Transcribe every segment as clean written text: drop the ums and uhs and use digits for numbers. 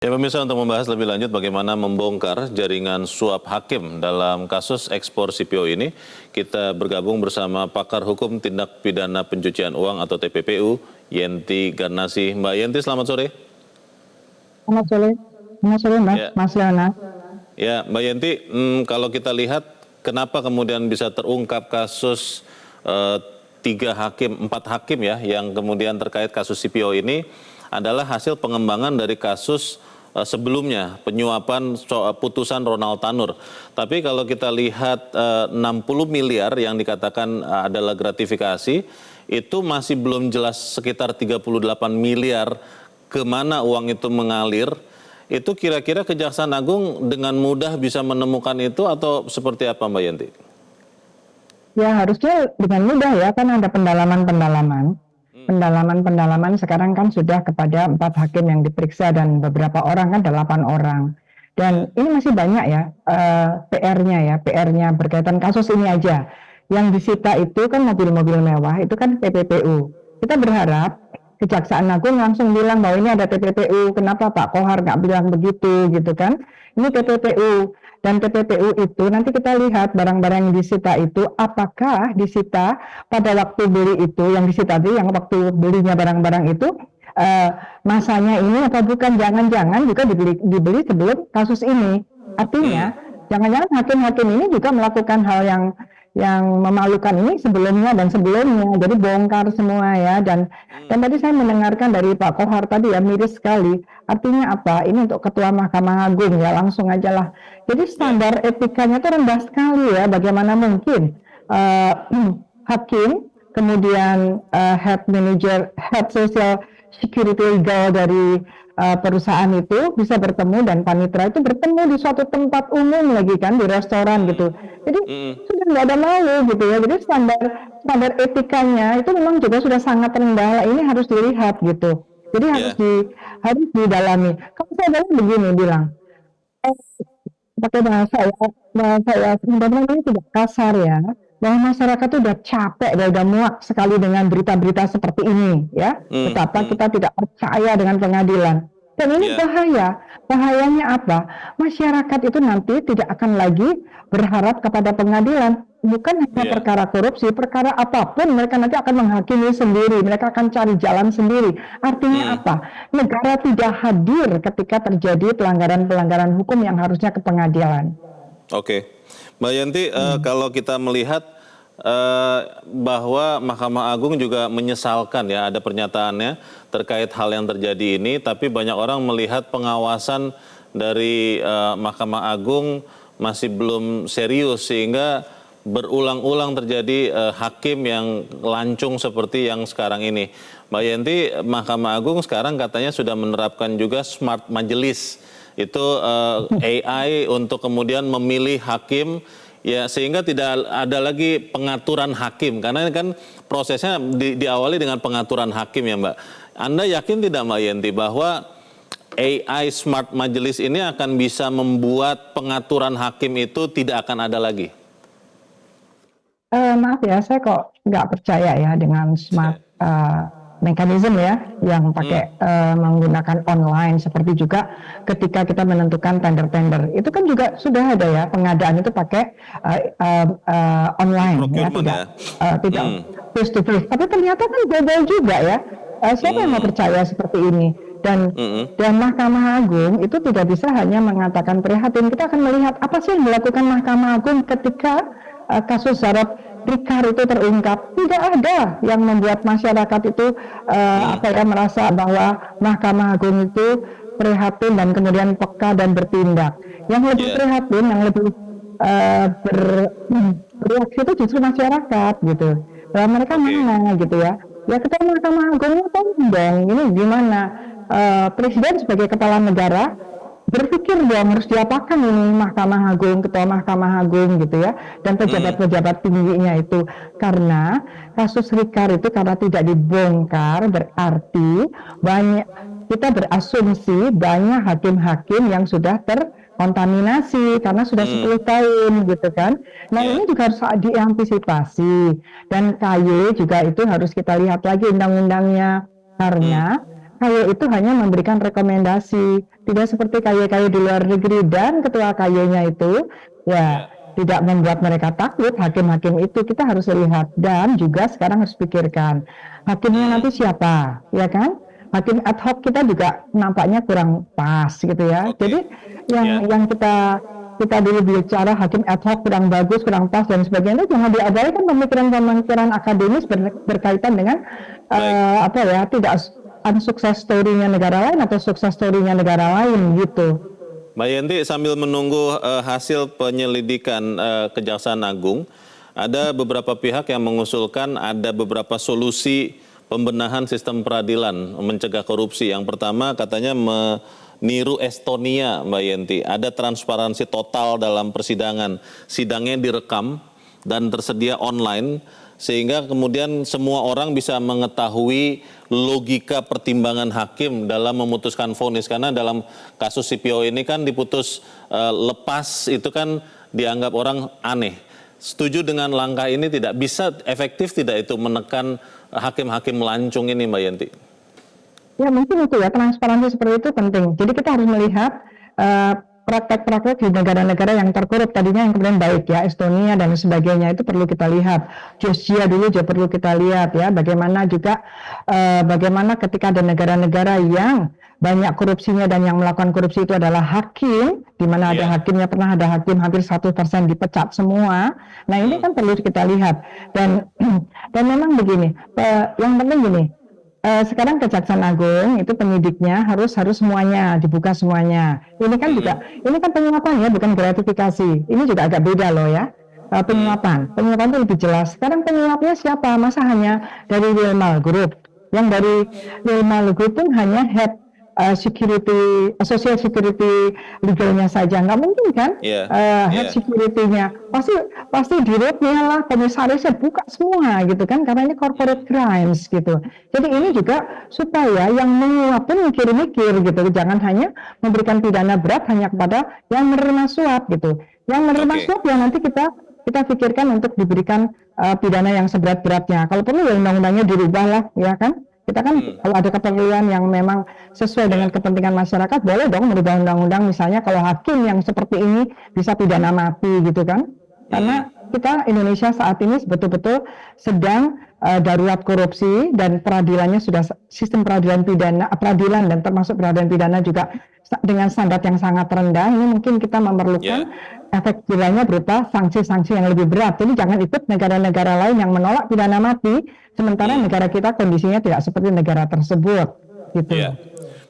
Ya pemirsa, untuk membahas lebih lanjut bagaimana membongkar jaringan suap hakim dalam kasus ekspor CPO ini, kita bergabung bersama pakar hukum tindak pidana pencucian uang atau TPPU, Yenti Garnasih. Mbak Yenti, selamat sore. Selamat sore Mbak, Ya, Mas Leona. ya Mbak Yenti, kalau kita lihat kenapa kemudian bisa terungkap kasus empat hakim ya, yang kemudian terkait kasus CPO ini adalah hasil pengembangan dari kasus sebelumnya, penyuapan putusan Ronald Tanur. Tapi kalau kita lihat 60 miliar yang dikatakan adalah gratifikasi, itu masih belum jelas sekitar 38 miliar kemana uang itu mengalir. Itu kira-kira Kejaksaan Agung dengan mudah bisa menemukan itu atau seperti apa Mbak Yenti? Ya harusnya dengan mudah ya, kan ada pendalaman-pendalaman. Pendalaman-pendalaman sekarang kan sudah kepada 4 hakim yang diperiksa dan beberapa orang kan 8 orang. Dan ini masih banyak ya PR-nya berkaitan kasus ini aja. Yang disita itu kan mobil-mobil mewah, itu kan TPPU. Kita berharap Kejaksaan Agung langsung bilang bahwa ini ada TPPU. Kenapa Pak Kohar nggak bilang begitu gitu kan? Ini TPPU. Dan TPPU itu nanti kita lihat barang-barang yang disita itu apakah disita pada waktu beli itu, yang disita tadi, yang waktu belinya barang-barang itu masanya ini atau bukan, jangan-jangan juga dibeli sebelum kasus ini. Artinya jangan-jangan hakim-hakim ini juga melakukan hal yang memalukan ini sebelumnya dan sebelumnya, jadi bongkar semua ya. Dan tadi saya mendengarkan dari Pak Kohar tadi ya, miris sekali. Artinya apa? Ini untuk Ketua Mahkamah Agung ya, langsung aja lah. Jadi standar etikanya itu rendah sekali ya. Bagaimana mungkin hakim, kemudian head manager, head social security legal dari perusahaan itu bisa bertemu, dan panitera itu bertemu di suatu tempat umum lagi kan, di restoran gitu. Jadi sudah nggak ada malu gitu ya. Jadi standar etikanya itu memang juga sudah sangat rendah. Ini harus dilihat gitu. Jadi harus didalami. Kalau saya bilang begini, pakai bahasa ya sebenarnya ini tidak kasar ya, bahwa masyarakat itu udah capek, udah muak sekali dengan berita-berita seperti ini ya. Betapa kita tidak percaya dengan pengadilan. Dan ini bahayanya apa? Masyarakat itu nanti tidak akan lagi berharap kepada pengadilan. Bukan hanya perkara korupsi, perkara apapun mereka nanti akan menghakimi sendiri, mereka akan cari jalan sendiri. Artinya apa? Negara tidak hadir ketika terjadi pelanggaran-pelanggaran hukum yang harusnya ke pengadilan. Oke, Mbak Yanti, kalau kita melihat bahwa Mahkamah Agung juga menyesalkan ya, ada pernyataannya terkait hal yang terjadi ini, tapi banyak orang melihat pengawasan dari Mahkamah Agung masih belum serius, sehingga berulang-ulang terjadi hakim yang lancung seperti yang sekarang ini. Mbak Yenti, Mahkamah Agung sekarang katanya sudah menerapkan juga smart majelis, itu AI untuk kemudian memilih hakim ya, sehingga tidak ada lagi pengaturan hakim, karena ini kan prosesnya diawali dengan pengaturan hakim ya Mbak. Anda yakin tidak Mbak Yenti bahwa AI smart majelis ini akan bisa membuat pengaturan hakim itu tidak akan ada lagi? Maaf ya, saya kok nggak percaya ya dengan smart mekanisme ya, yang pakai menggunakan online. Seperti juga ketika kita menentukan tender-tender, itu kan juga sudah ada ya, pengadaan itu pakai online ya, tidak face to face. Tapi ternyata kan gagal juga ya. Siapa yang mau percaya seperti ini? Dan Mahkamah Agung itu tidak bisa hanya mengatakan prihatin. Kita akan melihat apa sih yang dilakukan Mahkamah Agung ketika kasus Zarab Rikar itu terungkap. Tidak ada yang membuat masyarakat itu merasa bahwa Mahkamah Agung itu prihatin dan kemudian peka dan bertindak. Yang lebih prihatin, yang lebih bereaksi itu justru masyarakat gitu. Mereka mana gitu ya. Ya ketua Mahkamah Agung itu dong, ini gimana? Presiden sebagai kepala negara berpikir dong harus diapakan ini Mahkamah Agung, ketua Mahkamah Agung gitu ya, dan pejabat-pejabat tingginya itu. Karena kasus Rikar itu karena tidak dibongkar, berarti kita berasumsi banyak hakim-hakim yang sudah terkontaminasi karena sudah 10 tahun gitu kan. Nah ini juga harus diantisipasi, dan KY juga itu harus kita lihat lagi undang-undangnya, karena KY itu hanya memberikan rekomendasi, tidak seperti KY-KY di luar negeri, dan ketua KY-nya itu ya tidak membuat mereka takut. Hakim-hakim itu kita harus lihat, dan juga sekarang harus pikirkan hakimnya nanti siapa, ya kan? Hakim ad hoc kita juga nampaknya kurang pas gitu ya. Oke. Jadi yang kita dulu bicara hakim ad hoc kurang bagus, kurang pas dan sebagainya, jangan diabaikan pemikiran-pemikiran akademis berkaitan dengan Baik. tidak sukses story-nya negara lain atau sukses story-nya negara lain gitu. Mbak Yenti, sambil menunggu hasil penyelidikan Kejaksaan Agung, ada beberapa pihak yang mengusulkan ada beberapa solusi pembenahan sistem peradilan mencegah korupsi. Yang pertama katanya meniru Estonia, Mbak Yenti. Ada transparansi total dalam persidangan. Sidangnya direkam dan tersedia online, sehingga kemudian semua orang bisa mengetahui logika pertimbangan hakim dalam memutuskan vonis. Karena dalam kasus CPO ini kan diputus lepas, itu kan dianggap orang aneh. Setuju dengan langkah ini tidak? Bisa efektif tidak itu menekan hakim-hakim melancung ini, Mbak Yenti? Ya mungkin itu ya, transparansi seperti itu penting. Jadi kita harus melihat praktek-praktek di negara-negara yang terkorup tadinya yang kemudian baik ya, Estonia dan sebagainya, itu perlu kita lihat. Georgia dulu juga perlu kita lihat ya, bagaimana juga bagaimana ketika ada negara-negara yang banyak korupsinya dan yang melakukan korupsi itu adalah hakim, di mana ada hakimnya, pernah ada hakim hampir 100% dipecat semua. Nah ini kan perlu kita lihat, dan memang begini, yang penting gini, sekarang Kejaksaan Agung itu penyidiknya harus semuanya dibuka semuanya. Ini kan juga, ini kan penyuapan ya, bukan gratifikasi. Ini juga agak beda loh ya. Penyuapan itu lebih jelas. Sekarang penyuapnya siapa? Masa hanya dari Wilmar Group? Yang dari Wilmar Group pun hanya head security, social security legalnya saja, nggak mungkin kan? Head security-nya pasti dirutnya lah, komisarisnya buka semua gitu kan, karena ini corporate crimes gitu. Jadi ini juga supaya yang menyuap pun mikir-mikir gitu, jangan hanya memberikan pidana berat hanya kepada yang menerima suap gitu. Yang menerima suap yang nanti kita pikirkan untuk diberikan pidana yang seberat-beratnya. Kalau perlu ya undang-undangnya dirubah lah, ya kan? Kita kan kalau ada keperluan yang memang sesuai dengan kepentingan masyarakat, boleh dong merubah undang-undang, misalnya kalau hakim yang seperti ini bisa pidana mati gitu kan. Karena kita Indonesia saat ini betul-betul sedang darurat korupsi, dan peradilannya sudah sistem peradilan dan termasuk peradilan pidana juga dengan standar yang sangat rendah. Ini mungkin kita memerlukan efek jerahnya berupa sanksi-sanksi yang lebih berat. Jadi jangan ikut negara-negara lain yang menolak pidana mati, sementara negara kita kondisinya tidak seperti negara tersebut. Gitu.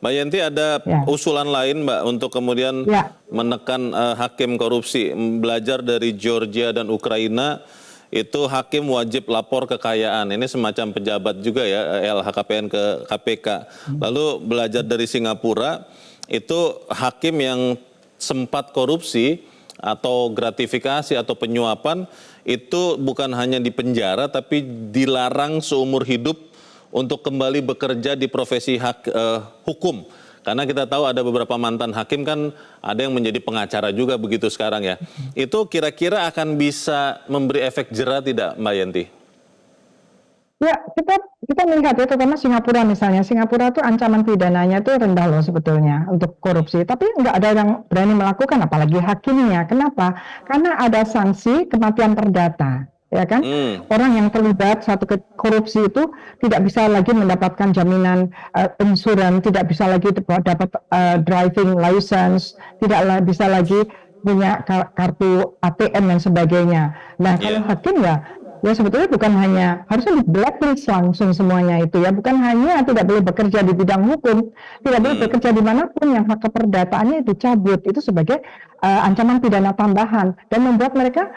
Mbak Yenti, ada usulan lain Mbak untuk kemudian menekan hakim korupsi. Belajar dari Georgia dan Ukraina, itu hakim wajib lapor kekayaan. Ini semacam pejabat juga ya, LHKPN ke KPK. Lalu belajar dari Singapura, itu hakim yang sempat korupsi atau gratifikasi atau penyuapan itu bukan hanya dipenjara tapi dilarang seumur hidup untuk kembali bekerja di profesi hukum. Karena kita tahu ada beberapa mantan hakim kan ada yang menjadi pengacara juga begitu sekarang ya. Itu kira-kira akan bisa memberi efek jera tidak, Mbak Yenti? Ya, kita melihat ya, terutama Singapura misalnya. Singapura tuh ancaman pidananya tuh rendah loh sebetulnya untuk korupsi. Tapi nggak ada yang berani melakukan, apalagi hakimnya. Kenapa? Karena ada sanksi kematian perdata. Ya kan, orang yang terlibat satu korupsi itu tidak bisa lagi mendapatkan jaminan insuran, tidak bisa lagi dapat driving license, tidak bisa lagi punya kartu ATM dan sebagainya. Nah, kalau hakim ya sebetulnya bukan hanya harusnya di blacklist langsung semuanya itu ya, bukan hanya tidak boleh bekerja di bidang hukum, tidak boleh bekerja dimanapun, yang hak keperdataannya itu cabut, itu sebagai ancaman pidana tambahan, dan membuat mereka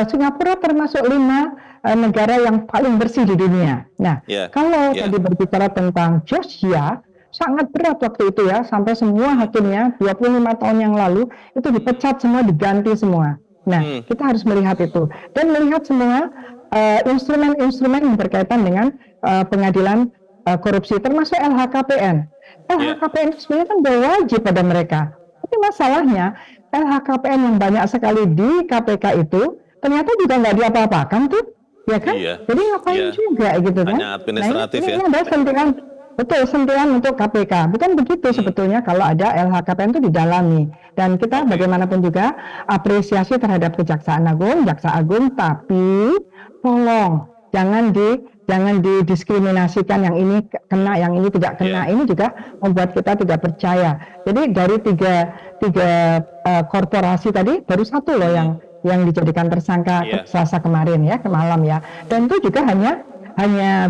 Singapura termasuk 5 negara yang paling bersih di dunia. Nah, kalau tadi berbicara tentang Georgia, sangat berat waktu itu ya, sampai semua hakimnya 25 tahun yang lalu itu dipecat semua, diganti semua. Nah, kita harus melihat itu dan melihat semua instrumen-instrumen yang berkaitan dengan pengadilan korupsi, termasuk LHKPN. LHKPN itu sebenarnya kan berwajib pada mereka. Tapi masalahnya LHKPN yang banyak sekali di KPK itu ternyata juga nggak diapa-apakan tuh, ya kan? Jadi ngapain juga gitu kan? Hanya administratif ini adalah sentimen. Betul, sentilan untuk KPK. Bukan begitu sebetulnya kalau ada LHKPN itu didalami. Dan kita Oke. bagaimanapun juga apresiasi terhadap Kejaksaan Agung, Jaksa Agung, tapi tolong jangan didiskriminasikan yang ini kena, yang ini tidak kena. Iya. Ini juga membuat kita tidak percaya. Jadi dari tiga korporasi tadi baru satu loh yang dijadikan tersangka Iya. Selasa kemarin ya, ke malam ya. Dan itu juga hanya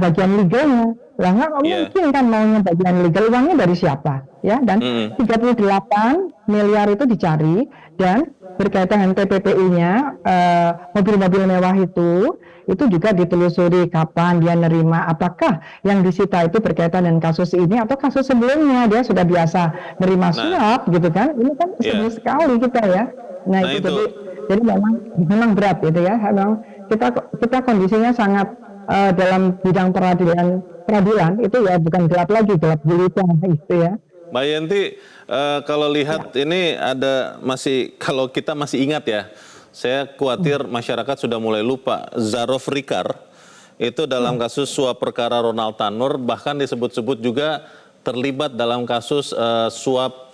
bagian legalnya. Lah nggak Iya. mungkin kan maunya bagian legal, uangnya dari siapa ya, dan 38 miliar itu dicari dan berkaitan dengan TPPU-nya, mobil-mobil mewah itu juga ditelusuri kapan dia nerima, apakah yang disita itu berkaitan dengan kasus ini atau kasus sebelumnya dia sudah biasa nerima suap gitu kan. Ini kan sedih sekali kita ya. Nah, itu jadi memang berat gitu ya. Memang kita kondisinya sangat dalam bidang peradilan itu ya bukan gelap lagi, gelap gulita gitu ya. Mbak Yenti, kalau lihat ini ada kalau kita masih ingat ya, saya khawatir masyarakat sudah mulai lupa. Zarof Rikar itu dalam kasus suap perkara Ronald Tanur bahkan disebut-sebut juga terlibat dalam kasus suap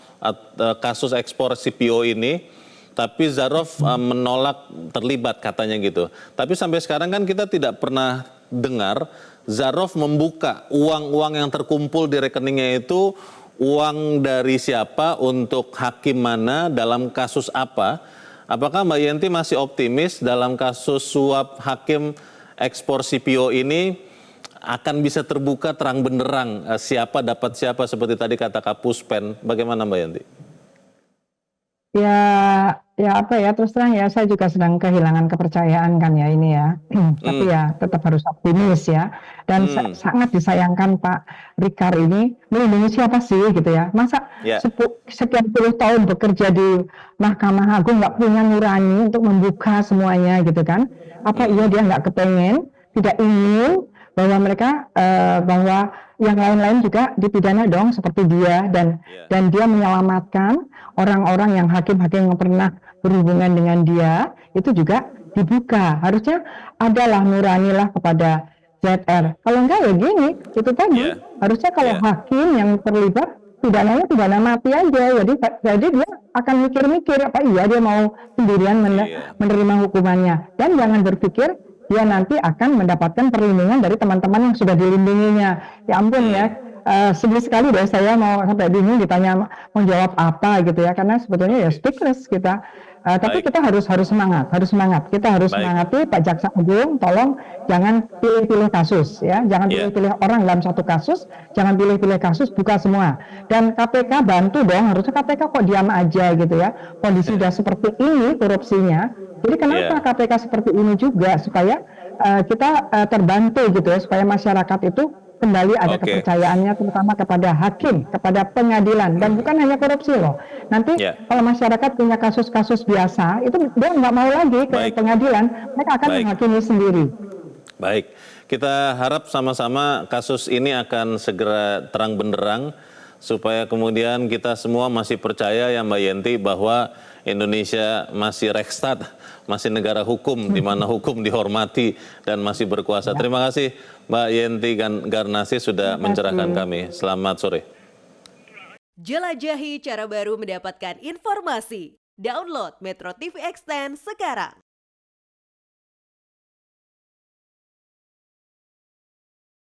kasus ekspor CPO ini. Tapi Zarof menolak terlibat katanya gitu. Tapi sampai sekarang kan kita tidak pernah dengar Zarof membuka uang-uang yang terkumpul di rekeningnya itu uang dari siapa, untuk hakim mana, dalam kasus apa. Apakah Mbak Yenti masih optimis dalam kasus suap hakim ekspor CPO ini akan bisa terbuka terang benderang siapa dapat siapa seperti tadi kata Kapuspen? Bagaimana Mbak Yenti? Ya apa ya, terus terang ya saya juga sedang kehilangan kepercayaan kan ya ini ya. Tapi ya tetap harus optimis ya. Dan sangat disayangkan Pak Rikar ini melindungi siapa sih gitu ya. Masa sekian puluh tahun bekerja di Mahkamah Agung nggak punya nurani untuk membuka semuanya gitu kan. Apa iya dia nggak kepengen, tidak ingin bahwa mereka bahwa yang lain-lain juga dipidana dong seperti dia, dan dia menyelamatkan orang-orang yang hakim-hakim yang pernah berhubungan dengan dia itu juga dibuka. Harusnya adalah nuranilah kepada ZR. Kalau enggak ya gini, itu tadi harusnya kalau hakim yang terlibat pidananya pidana mati aja. Jadi dia akan mikir-mikir apa iya dia mau sendirian menerima hukumannya, dan jangan berpikir dia nanti akan mendapatkan perlindungan dari teman-teman yang sudah dilindunginya. Ya ampun ya, sedih sekali deh saya mau sampai bingung ditanya mau jawab apa gitu ya, karena sebetulnya ya speechless kita. Tapi kita harus semangat. Kita harus semangati Pak Jaksa Agung, tolong jangan pilih-pilih kasus ya, jangan pilih-pilih orang dalam satu kasus, jangan pilih-pilih kasus, buka semua. Dan KPK bantu dong, harusnya KPK kok diam aja gitu ya. Kondisi udah seperti ini korupsinya. Jadi kenapa KPK seperti ini juga, supaya kita terbantu gitu ya, supaya masyarakat itu kembali ada kepercayaannya terutama kepada hakim, kepada pengadilan, dan bukan hanya korupsi loh. Nanti kalau masyarakat punya kasus-kasus biasa, itu dia nggak mau lagi ke pengadilan, mereka akan menghakimi sendiri. Baik, kita harap sama-sama kasus ini akan segera terang benderang, supaya kemudian kita semua masih percaya ya Mbak Yenti bahwa Indonesia masih Rekstad, masih negara hukum, di mana hukum dihormati dan masih berkuasa. Terima kasih Mbak Yenti Garnasi sudah mencerahkan kami. Selamat sore. Jelajahi cara baru mendapatkan informasi. Download Metro TV Extend sekarang.